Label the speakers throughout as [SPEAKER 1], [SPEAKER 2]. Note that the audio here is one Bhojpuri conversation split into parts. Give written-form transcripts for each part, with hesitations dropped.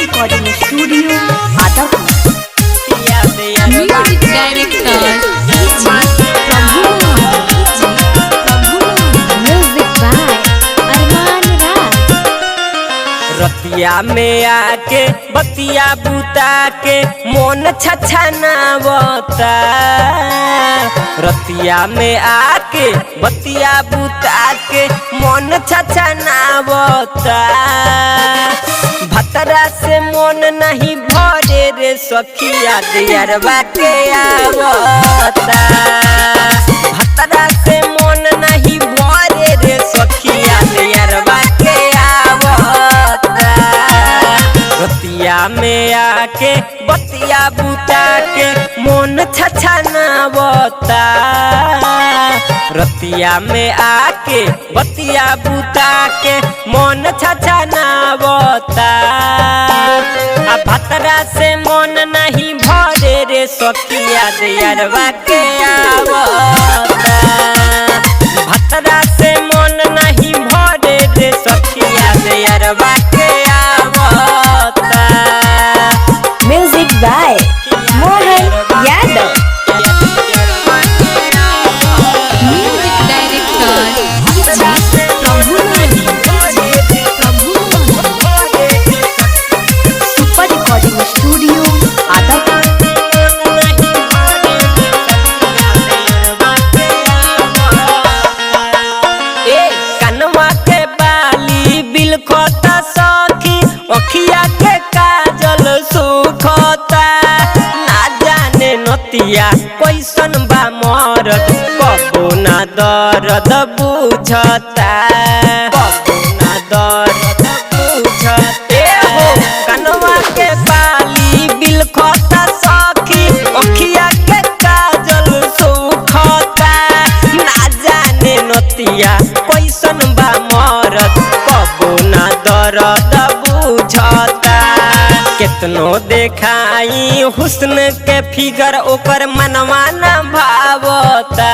[SPEAKER 1] Recording studio Adampur.
[SPEAKER 2] Music director
[SPEAKER 1] music by Arman Raj.
[SPEAKER 3] रतिया में आके बतिया बुता के मोन छछनावता। रतिया में आके बतिया बुता के मोन छछनावता। भतरा से मोन नहीं भरे रे सखिया दियरवा के आवता। भतरा से मोन नहीं भरे रे सखिया दियरवा के आवता। रतिया में आके बतिया बुता के मोन छछनावता। रतिया में आके बतिया बुता के मोन छछनावता। आ भतरा से मोन नहीं भरे रे सखिया दियरवा के आवता। भतरा से मोन नहीं भरे रे सखिया दियरवा के आवता।
[SPEAKER 1] Music by Mohan Yadav.
[SPEAKER 2] Music director
[SPEAKER 1] super recording studio Adampur.
[SPEAKER 3] कनवा के बाली बिलखता सखी अखिया के काजल सुखता। ना जाने नतिया कैसन बा मरद कबो ना दर्द बुझता। कबो ना दर्द बुझते हो। कनवा के बाली बिलखता सखी अखिया के काजल सुखता। ना जाने नतिया कैसन बा मरद कबो ना दर्द बुझता। केतनो देखाई हुस्न के फिगर ओकर मनवा न भावता।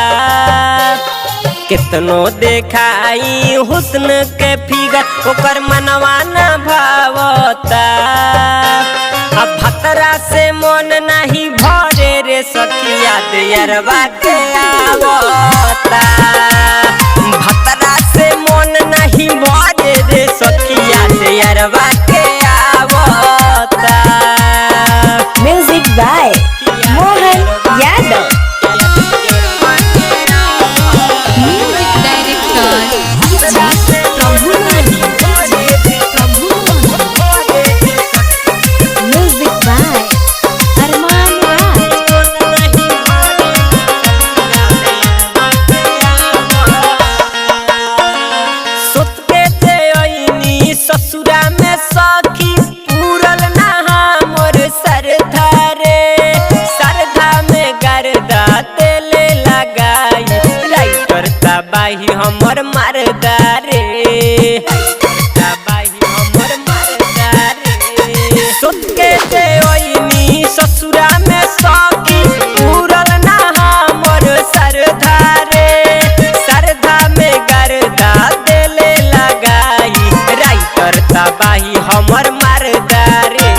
[SPEAKER 3] केतनो देखाई हुस्न के फिगर ओकर मनवा न भावता। अब भतरा से मन नहीं भरे रे सखिया दियरवा के आवता। भतरा से मन नहीं भरे रे सखिया दियरवा के आवता।
[SPEAKER 1] Music by Mohan Yadav.
[SPEAKER 2] Music director
[SPEAKER 1] music by Arman Raj.
[SPEAKER 3] सोत के ते आईनी ससुरा में सखी पूरल ना हमर सरधा रे। सरधा में गर्दा तेले लगाई राइटर तबाही हमर मरदा रे। तबाही हमर मरदा रे। सोत के ते आईनी ससुरा में सखी पूरल ना हमर सरधा रे। सरधा में गर्दा देले लगाई राइटर तबाही हमर मरदा रे।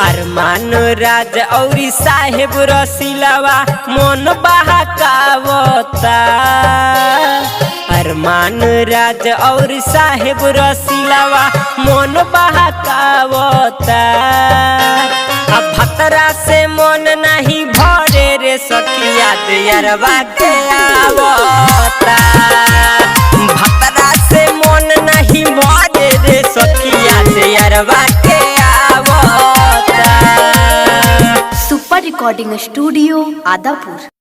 [SPEAKER 3] अरमान राज औरी साहेब रसीलावा मन बहकावता। अरमान राज और साहेब रसीलावा मन बहकावता। अब भतरा से मन नहीं भरे रे सखिया दियरवा के आवता। भतरा से मन नहीं भरे रे सखिया दियरवा के आवता।
[SPEAKER 1] Super recording studio Adampur.